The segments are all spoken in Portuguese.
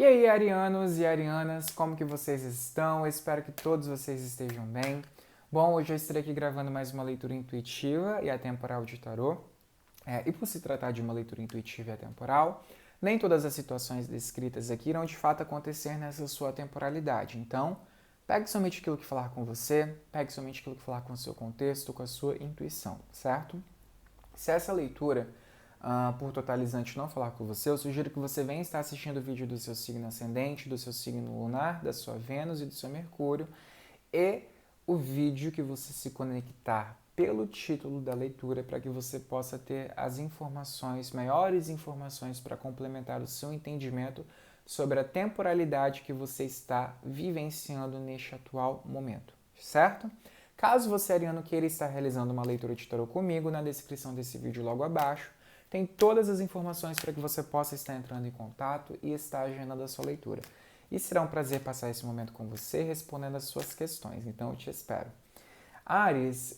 E aí, arianos e arianas, como que vocês estão? Eu espero que todos vocês estejam bem. Bom, hoje eu estarei aqui gravando mais uma leitura intuitiva e atemporal de tarô. E por se tratar de uma leitura intuitiva e atemporal, nem todas as situações descritas aqui irão de fato acontecer nessa sua temporalidade. Então, pegue somente aquilo que falar com você, pegue somente aquilo que falar com o seu contexto, com a sua intuição, certo? Se essa leitura por totalizante não falar com você, eu sugiro que você venha estar assistindo o vídeo do seu signo ascendente, do seu signo lunar, da sua Vênus e do seu Mercúrio, e o vídeo que você se conectar pelo título da leitura para que você possa ter as informações, maiores informações para complementar o seu entendimento sobre a temporalidade que você está vivenciando neste atual momento, certo? Caso você, ariano, queira estar realizando uma leitura de tarô comigo, na descrição desse vídeo logo abaixo, tem todas as informações para que você possa estar entrando em contato e estar agendando a sua leitura. E será um prazer passar esse momento com você, respondendo as suas questões. Então, eu te espero. Ares,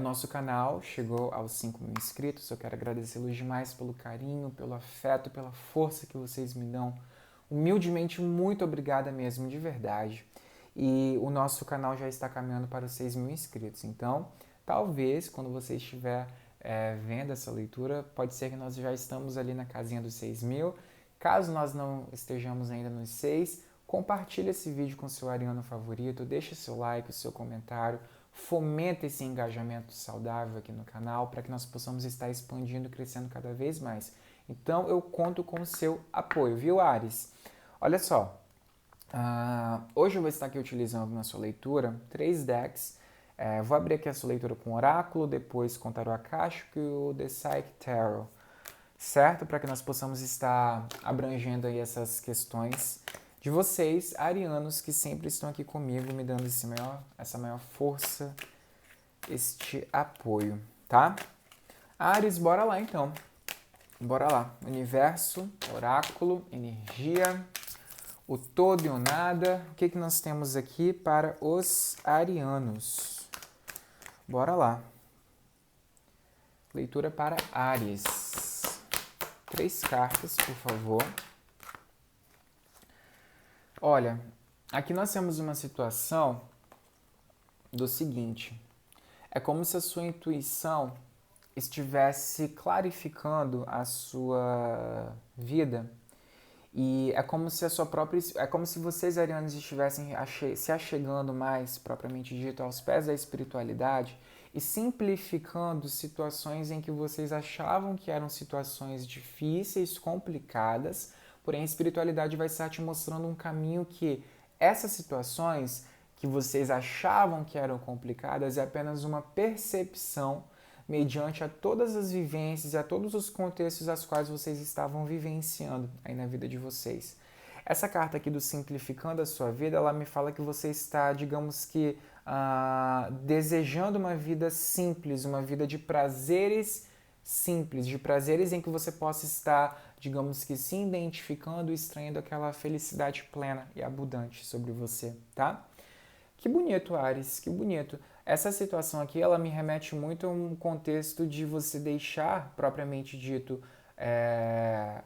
nosso canal chegou aos 5 mil inscritos. Eu quero agradecê-los demais pelo carinho, pelo afeto, pela força que vocês me dão. Humildemente, muito obrigada mesmo, de verdade. E o nosso canal já está caminhando para os 6 mil inscritos. Então, talvez, quando você estiver vendo essa leitura, pode ser que nós já estamos ali na casinha dos 6 mil. Caso nós não estejamos ainda nos 6, compartilhe esse vídeo com seu ariano favorito, deixe seu like, o seu comentário, fomenta esse engajamento saudável aqui no canal para que nós possamos estar expandindo e crescendo cada vez mais. Então, eu conto com o seu apoio, viu, Ares? Olha só, hoje eu vou estar aqui utilizando na sua leitura 3 decks. Vou abrir aqui a sua leitura com oráculo, depois com tarô akáshico e o The Psychic Tarot, certo? Para que nós possamos estar abrangendo aí essas questões de vocês, arianos, que sempre estão aqui comigo, me dando essa maior força, este apoio, tá? Ares, bora lá então. Bora lá. Universo, oráculo, energia, o todo e o nada. O que nós temos aqui para os arianos? Bora lá. Leitura para Áries. 3 cartas, por favor. Olha, aqui nós temos uma situação do seguinte. É como se a sua intuição estivesse clarificando a sua vida e é como se vocês, arianos, estivessem se achegando mais, propriamente dito, aos pés da espiritualidade e simplificando situações em que vocês achavam que eram situações difíceis, complicadas, porém a espiritualidade vai estar te mostrando um caminho que essas situações que vocês achavam que eram complicadas é apenas uma percepção mediante a todas as vivências e a todos os contextos aos quais vocês estavam vivenciando aí na vida de vocês. Essa carta aqui do Simplificando a Sua Vida, ela me fala que você está, digamos que, desejando uma vida simples, uma vida de prazeres simples, de prazeres em que você possa estar, digamos que, se identificando e extraindo aquela felicidade plena e abundante sobre você, tá? Que bonito, Ares, que bonito. Essa situação aqui, ela me remete muito a um contexto de você deixar, propriamente dito,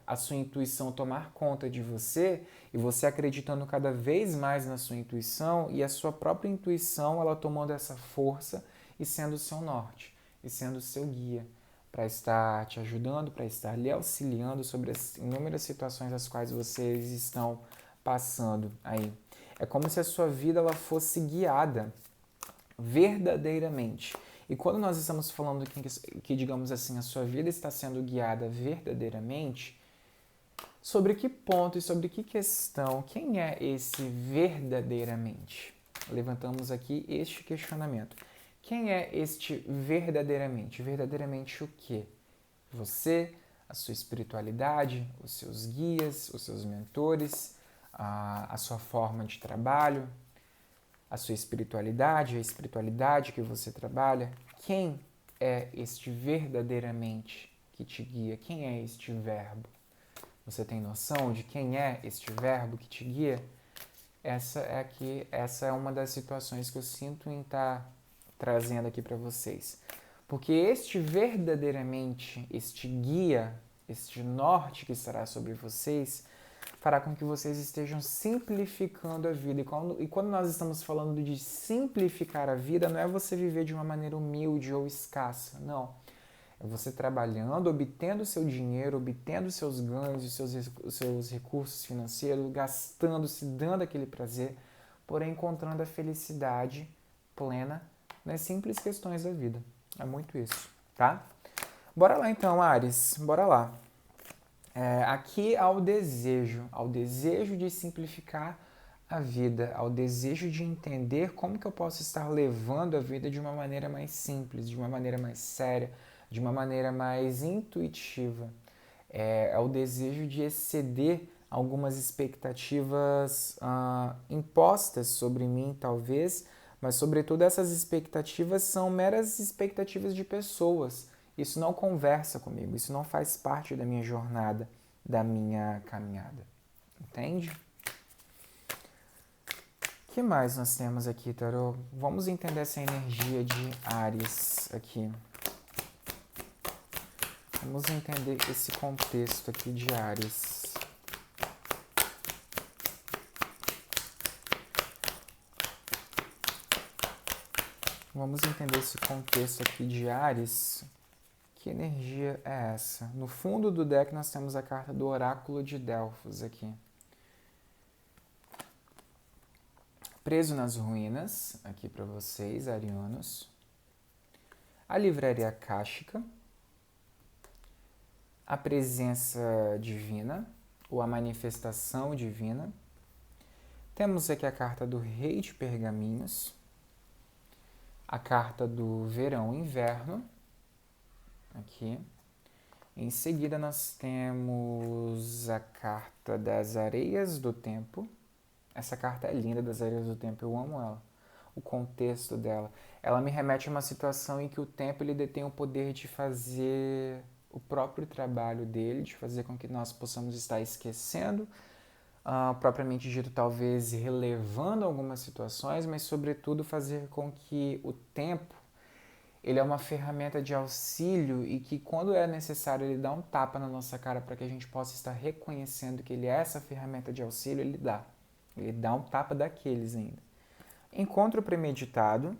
a sua intuição tomar conta de você e você acreditando cada vez mais na sua intuição e a sua própria intuição, ela tomando essa força e sendo o seu norte, e sendo o seu guia para estar te ajudando, para estar lhe auxiliando sobre as inúmeras situações as quais vocês estão passando aí. É como se a sua vida ela fosse guiada verdadeiramente. E quando nós estamos falando que, digamos assim, a sua vida está sendo guiada verdadeiramente, sobre que ponto e sobre que questão, quem é esse verdadeiramente? Levantamos aqui este questionamento. Quem é este verdadeiramente? Verdadeiramente o quê? Você, a sua espiritualidade, os seus guias, os seus mentores, a sua forma de trabalho, a sua espiritualidade, a espiritualidade que você trabalha. Quem é este verdadeiramente que te guia? Quem é este verbo? Você tem noção de quem é este verbo que te guia? Essa é uma das situações que eu sinto em estar trazendo aqui para vocês. Porque este verdadeiramente, este guia, este norte que estará sobre vocês, fará com que vocês estejam simplificando a vida. E quando nós estamos falando de simplificar a vida, não é você viver de uma maneira humilde ou escassa, não. É você trabalhando, obtendo seu dinheiro, obtendo seus ganhos, os seus recursos financeiros, gastando, se dando aquele prazer, porém encontrando a felicidade plena nas simples questões da vida. É muito isso, tá? Bora lá então, Áries, bora lá. Aqui ao desejo de simplificar a vida, ao desejo de entender como que eu posso estar levando a vida de uma maneira mais simples, de uma maneira mais séria, de uma maneira mais intuitiva. É o desejo de exceder algumas expectativas impostas sobre mim, talvez, mas, sobretudo, essas expectativas são meras expectativas de pessoas. Isso não conversa comigo, isso não faz parte da minha jornada, da minha caminhada. Entende? O que mais nós temos aqui, Tarô? Vamos entender essa energia de Áries aqui. Vamos entender esse contexto aqui de Áries. Vamos entender esse contexto aqui de Áries. Que energia é essa? No fundo do deck nós temos a carta do Oráculo de Delfos aqui. Preso nas ruínas, aqui para vocês, arianos. A livraria Akáshica. A presença divina, ou a manifestação divina. Temos aqui a carta do Rei de Pergaminhos. A carta do Verão e Inverno. Aqui. Em seguida, nós temos a carta das Areias do Tempo. Essa carta é linda, das Areias do Tempo, eu amo ela. O contexto dela. Ela me remete a uma situação em que o tempo ele detém o poder de fazer o próprio trabalho dele, de fazer com que nós possamos estar esquecendo, propriamente dito, talvez relevando algumas situações, mas, sobretudo, fazer com que o tempo ele é uma ferramenta de auxílio e que, quando é necessário, ele dá um tapa na nossa cara para que a gente possa estar reconhecendo que ele é essa ferramenta de auxílio, ele dá. Ele dá um tapa daqueles ainda. Encontro premeditado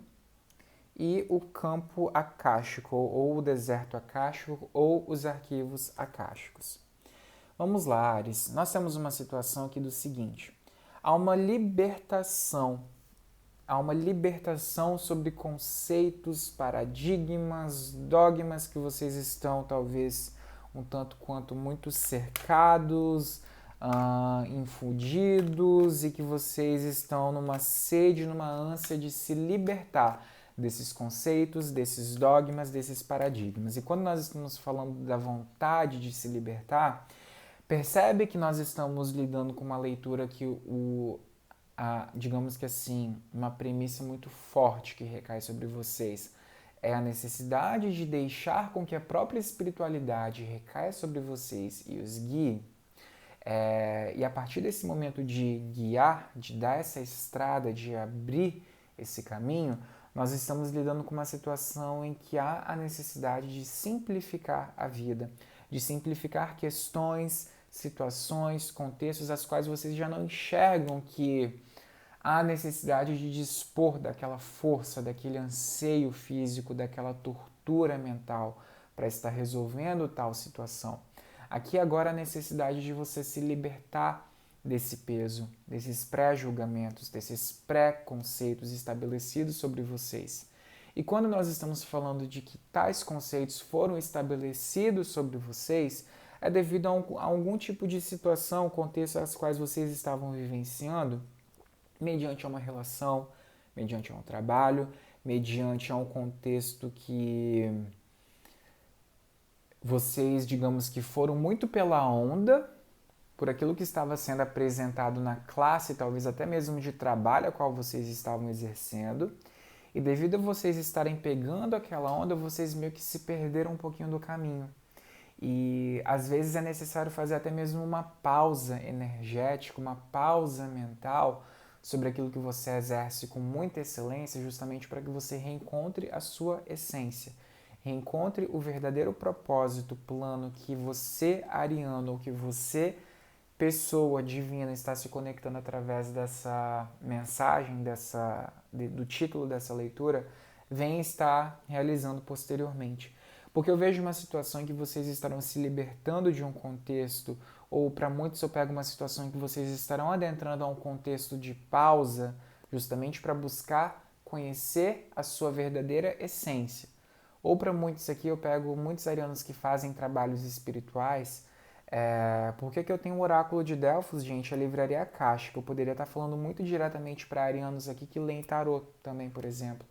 e o campo acástico, ou o deserto acástico, ou os arquivos acásticos. Vamos lá, Áries. Nós temos uma situação aqui do seguinte. Há uma libertação sobre conceitos, paradigmas, dogmas que vocês estão talvez um tanto quanto muito cercados, infundidos, e que vocês estão numa sede, numa ânsia de se libertar desses conceitos, desses dogmas, desses paradigmas. E quando nós estamos falando da vontade de se libertar, percebe que nós estamos lidando com uma leitura que digamos que assim, uma premissa muito forte que recai sobre vocês é a necessidade de deixar com que a própria espiritualidade recaia sobre vocês e os guie. E a partir desse momento de guiar, de dar essa estrada, de abrir esse caminho, nós estamos lidando com uma situação em que há a necessidade de simplificar a vida, de simplificar questões, situações, contextos, as quais vocês já não enxergam que há necessidade de dispor daquela força, daquele anseio físico, daquela tortura mental para estar resolvendo tal situação. Aqui agora a necessidade de você se libertar desse peso, desses pré-julgamentos, desses pré-conceitos estabelecidos sobre vocês. E quando nós estamos falando de que tais conceitos foram estabelecidos sobre vocês, é devido a algum tipo de situação, contexto às quais vocês estavam vivenciando, mediante uma relação, mediante um trabalho, mediante um contexto que vocês, digamos que foram muito pela onda, por aquilo que estava sendo apresentado na classe, talvez até mesmo de trabalho a qual vocês estavam exercendo, e devido a vocês estarem pegando aquela onda, vocês meio que se perderam um pouquinho do caminho. E às vezes é necessário fazer até mesmo uma pausa energética, uma pausa mental sobre aquilo que você exerce com muita excelência, justamente para que você reencontre a sua essência, reencontre o verdadeiro propósito, plano que você, ariano, ou que você, pessoa divina está se conectando através dessa mensagem, do título dessa leitura, vem estar realizando posteriormente. Porque eu vejo uma situação em que vocês estarão se libertando de um contexto, ou para muitos eu pego uma situação em que vocês estarão adentrando a um contexto de pausa, justamente para buscar conhecer a sua verdadeira essência. Ou para muitos aqui eu pego muitos arianos que fazem trabalhos espirituais. Por que eu tenho o Oráculo de Delfos, gente? A livraria Akáshica. Eu poderia estar falando muito diretamente para arianos aqui que leem tarô também, por exemplo,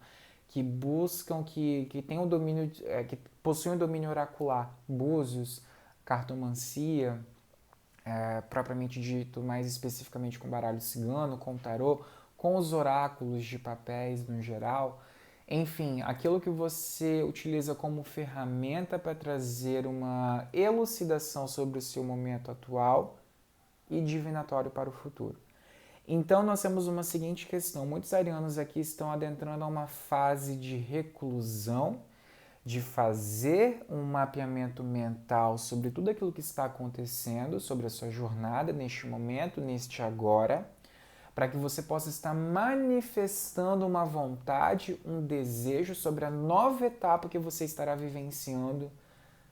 que buscam, que têm um domínio, que possuem um domínio oracular, búzios, cartomancia, propriamente dito, mais especificamente com baralho cigano, com tarô, com os oráculos de papéis no geral. Enfim, aquilo que você utiliza como ferramenta para trazer uma elucidação sobre o seu momento atual e divinatório para o futuro. Então, nós temos uma seguinte questão. Muitos arianos aqui estão adentrando a uma fase de reclusão, de fazer um mapeamento mental sobre tudo aquilo que está acontecendo, sobre a sua jornada neste momento, neste agora, para que você possa estar manifestando uma vontade, um desejo sobre a nova etapa que você estará vivenciando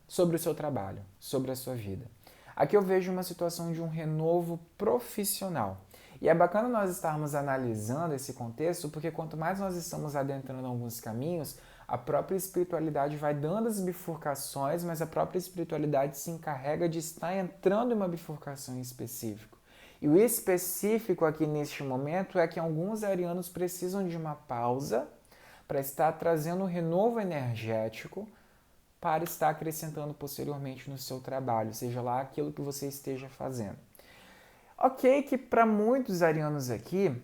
sobre o seu trabalho, sobre a sua vida. Aqui eu vejo uma situação de um renovo profissional. E é bacana nós estarmos analisando esse contexto, porque quanto mais nós estamos adentrando alguns caminhos, a própria espiritualidade vai dando as bifurcações, mas a própria espiritualidade se encarrega de estar entrando em uma bifurcação específica. E o específico aqui neste momento é que alguns arianos precisam de uma pausa para estar trazendo um renovo energético para estar acrescentando posteriormente no seu trabalho, seja lá aquilo que você esteja fazendo. Ok, que para muitos arianos aqui,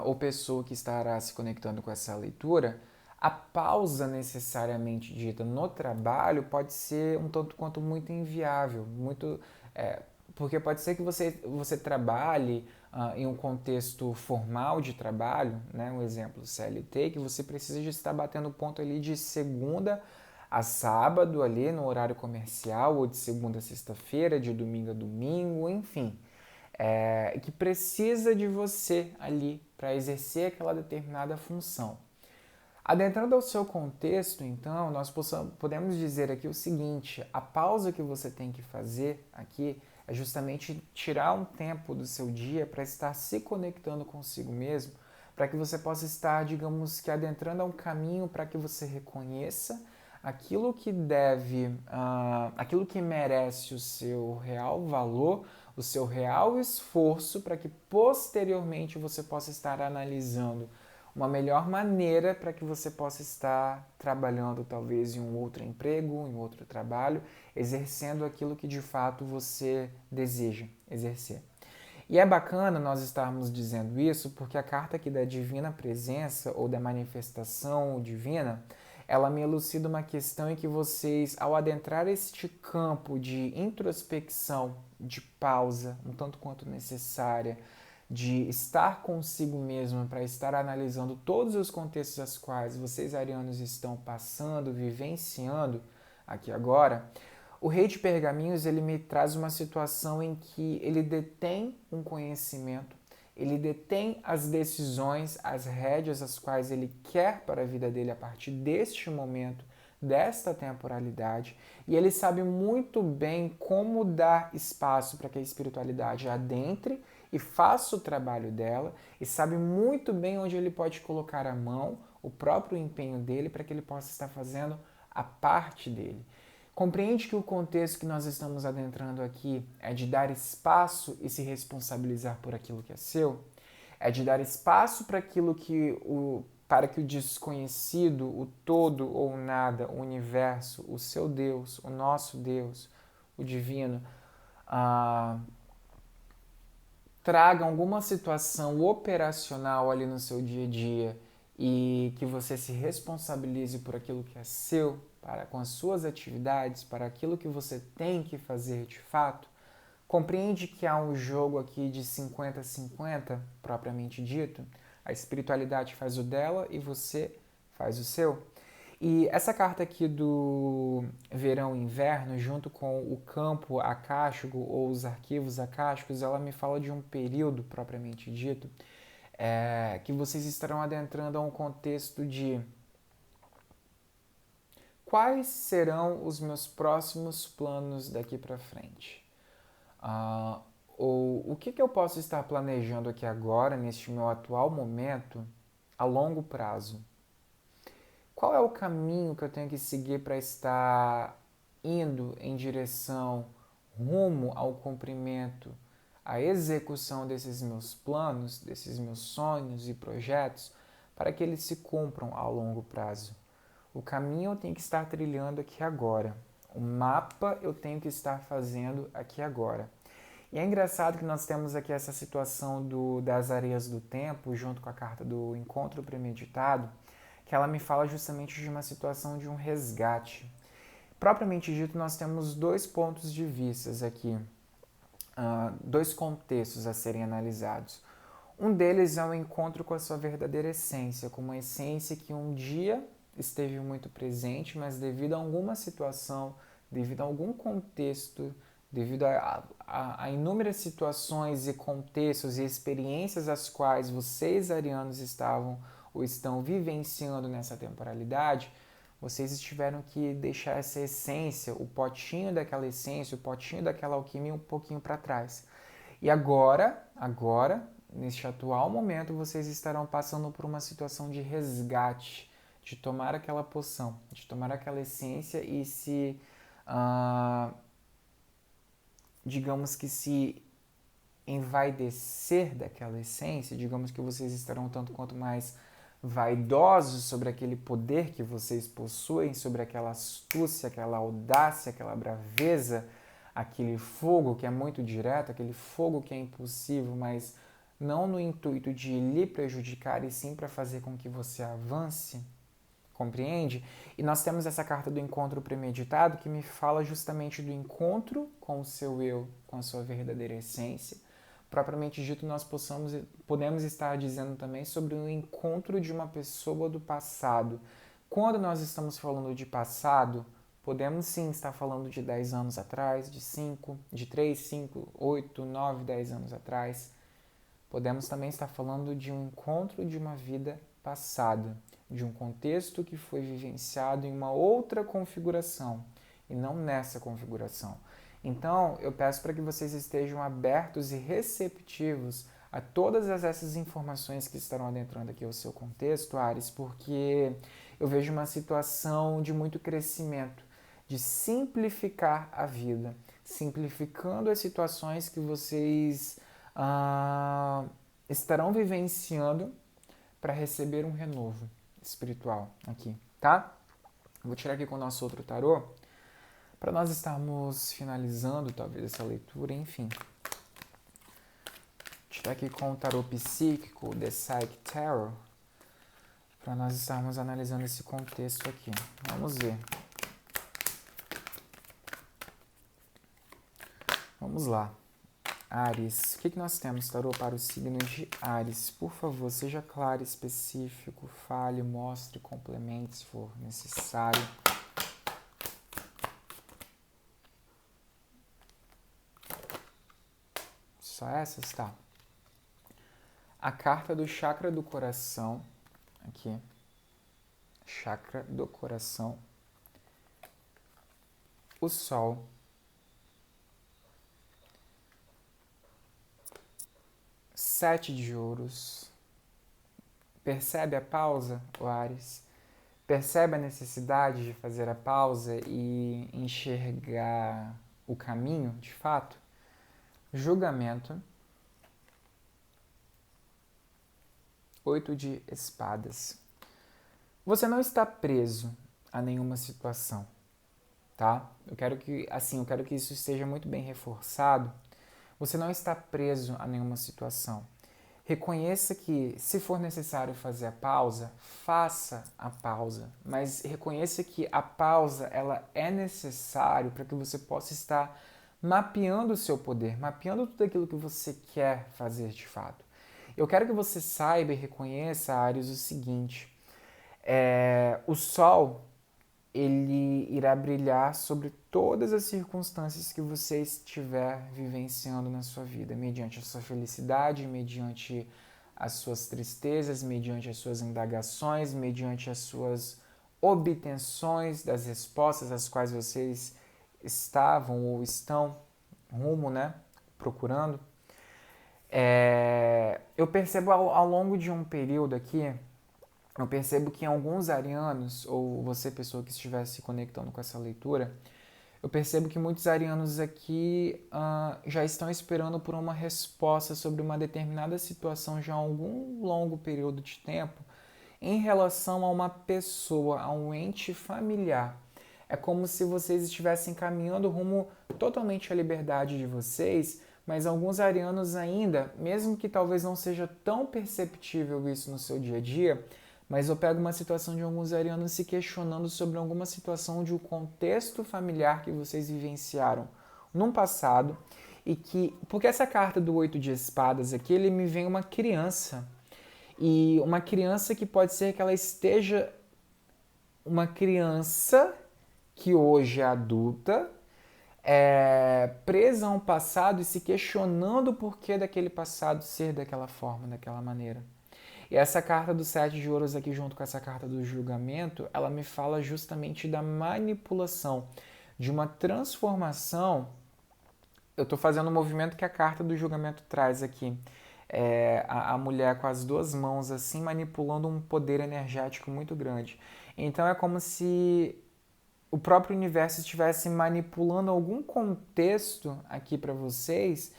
ou pessoa que estará se conectando com essa leitura, a pausa necessariamente dita no trabalho pode ser um tanto quanto muito inviável, porque pode ser que você trabalhe em um contexto formal de trabalho, né, um exemplo CLT, que você precisa de estar batendo ponto ali de segunda a sábado ali no horário comercial, ou de segunda a sexta-feira, de domingo a domingo, enfim, que precisa de você ali para exercer aquela determinada função. Adentrando ao seu contexto, então, nós podemos dizer aqui o seguinte: a pausa que você tem que fazer aqui é justamente tirar um tempo do seu dia para estar se conectando consigo mesmo, para que você possa estar, digamos que, adentrando a um caminho para que você reconheça aquilo que aquilo que merece o seu real valor, o seu real esforço, para que posteriormente você possa estar analisando uma melhor maneira para que você possa estar trabalhando talvez em um outro emprego, em outro trabalho, exercendo aquilo que de fato você deseja exercer. E é bacana nós estarmos dizendo isso porque a carta aqui da Divina Presença ou da Manifestação Divina, ela me elucida uma questão em que vocês, ao adentrar este campo de introspecção, de pausa, um tanto quanto necessária, de estar consigo mesmo para estar analisando todos os contextos aos quais vocês arianos estão passando, vivenciando aqui agora, o Rei de Pergaminhos ele me traz uma situação em que ele detém um conhecimento, ele detém as decisões, as rédeas as quais ele quer para a vida dele a partir deste momento, desta temporalidade, e ele sabe muito bem como dar espaço para que a espiritualidade adentre e faça o trabalho dela, e sabe muito bem onde ele pode colocar a mão, o próprio empenho dele, para que ele possa estar fazendo a parte dele. Compreende que o contexto que nós estamos adentrando aqui é de dar espaço e se responsabilizar por aquilo que é seu? É de dar espaço para aquilo para que o desconhecido, o todo ou nada, o universo, o seu Deus, o nosso Deus, o divino, traga alguma situação operacional ali no seu dia a dia e que você se responsabilize por aquilo que é seu, com as suas atividades, para aquilo que você tem que fazer de fato. Compreende que há um jogo aqui de 50-50, propriamente dito? A espiritualidade faz o dela e você faz o seu. E essa carta aqui do verão e inverno, junto com o campo acástico ou os arquivos acásticos, ela me fala de um período propriamente dito, que vocês estarão adentrando a um contexto de quais serão os meus próximos planos daqui para frente. Ah, ou o que eu posso estar planejando aqui agora, neste meu atual momento, a longo prazo? Qual é o caminho que eu tenho que seguir para estar indo em direção, rumo ao cumprimento, à execução desses meus planos, desses meus sonhos e projetos, para que eles se cumpram a longo prazo? O caminho eu tenho que estar trilhando aqui agora. O mapa eu tenho que estar fazendo aqui agora. E é engraçado que nós temos aqui essa situação das areias do tempo, junto com a carta do encontro premeditado, que ela me fala justamente de uma situação de um resgate. Propriamente dito, nós temos dois pontos de vista aqui, dois contextos a serem analisados. Um deles é o encontro com a sua verdadeira essência, com uma essência que um dia esteve muito presente, mas devido a alguma situação, devido a algum contexto, devido a inúmeras situações e contextos e experiências as quais vocês, arianos, estavam ou estão vivenciando nessa temporalidade, vocês tiveram que deixar essa essência, o potinho daquela essência, o potinho daquela alquimia um pouquinho para trás. E agora, neste atual momento, vocês estarão passando por uma situação de resgate, de tomar aquela poção, de tomar aquela essência e digamos que se envaidecer daquela essência, digamos que vocês estarão tanto quanto mais vaidosos sobre aquele poder que vocês possuem, sobre aquela astúcia, aquela audácia, aquela braveza, aquele fogo que é muito direto, aquele fogo que é impulsivo, mas não no intuito de lhe prejudicar, e sim para fazer com que você avance, compreende? E nós temos essa carta do encontro premeditado que me fala justamente do encontro com o seu eu, com a sua verdadeira essência. Propriamente dito, nós podemos estar dizendo também sobre o encontro de uma pessoa do passado. Quando nós estamos falando de passado, podemos sim estar falando de 10 anos atrás, de 5, de 3, 5, 8, 9, 10 anos atrás. Podemos também estar falando de um encontro de uma vida passada, de um contexto que foi vivenciado em uma outra configuração e não nessa configuração. Então, eu peço para que vocês estejam abertos e receptivos a todas essas informações que estarão adentrando aqui ao seu contexto, Ares, porque eu vejo uma situação de muito crescimento, de simplificar a vida, simplificando as situações que vocês estarão vivenciando para receber um renovo espiritual aqui, tá? Vou tirar aqui com o nosso outro tarô, para nós estarmos finalizando talvez essa leitura, enfim. Tirar aqui com o tarô psíquico, The Psychic Tarot, para nós estarmos analisando esse contexto aqui. Vamos ver. Vamos lá. Áries, o que nós temos, tarô, para o signo de Áries? Por favor, seja claro, específico, fale, mostre, complemente se for necessário. Só essas? Tá. A carta do chakra do coração, aqui, chakra do coração, o sol, sete de ouros. Percebe a pausa, o Áries? Percebe a necessidade de fazer a pausa e enxergar o caminho, de fato? Julgamento. 8 de espadas. Você não está preso a nenhuma situação, tá? Eu quero que isso esteja muito bem reforçado. Você não está preso a nenhuma situação. Reconheça que, se for necessário fazer a pausa, faça a pausa, mas reconheça que a pausa ela é necessária para que você possa estar mapeando o seu poder, mapeando tudo aquilo que você quer fazer de fato. Eu quero que você saiba e reconheça, Áries, o seguinte: O Sol, ele irá brilhar sobre todas as circunstâncias que você estiver vivenciando na sua vida, mediante a sua felicidade, mediante as suas tristezas, mediante as suas indagações, mediante as suas obtenções das respostas às quais vocês estavam ou estão rumo, né, procurando. Eu percebo ao longo de um período aqui, eu percebo que em alguns arianos, ou você pessoa que estiver se conectando com essa leitura, eu percebo que muitos arianos aqui já estão esperando por uma resposta sobre uma determinada situação já há algum longo período de tempo em relação a uma pessoa, a um ente familiar. É como se vocês estivessem caminhando rumo totalmente à liberdade de vocês, mas alguns arianos ainda, mesmo que talvez não seja tão perceptível isso no seu dia a dia, mas eu pego uma situação de alguns arianos se questionando sobre alguma situação de um contexto familiar que vocês vivenciaram num passado e que, porque essa carta do 8 de espadas aqui, ele me vem uma criança, e uma criança que pode ser que ela esteja uma criança que hoje é adulta, presa a um passado e se questionando o porquê daquele passado ser daquela forma, daquela maneira. E essa carta do 7 de ouros aqui, junto com essa carta do julgamento, ela me fala justamente da manipulação, de uma transformação. Eu estou fazendo o movimento que a carta do julgamento traz aqui. A mulher com as duas mãos assim, manipulando um poder energético muito grande. Então é como se o próprio universo estivesse manipulando algum contexto aqui para vocês,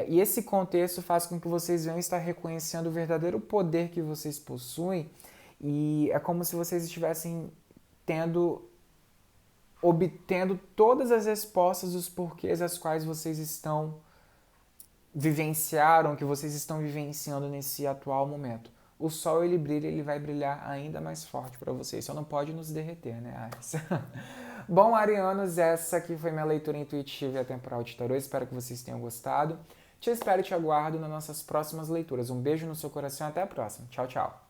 e esse contexto faz com que vocês venham estar reconhecendo o verdadeiro poder que vocês possuem, e é como se vocês estivessem obtendo todas as respostas dos porquês as quais vocês vivenciaram, que vocês estão vivenciando nesse atual momento. O Sol, ele brilha, ele vai brilhar ainda mais forte para vocês. Só não pode nos derreter, né, Ares? Bom, arianos, essa aqui foi minha leitura intuitiva e atemporal de tarô. Espero que vocês tenham gostado. Te espero e te aguardo nas nossas próximas leituras. Um beijo no seu coração e até a próxima. Tchau, tchau.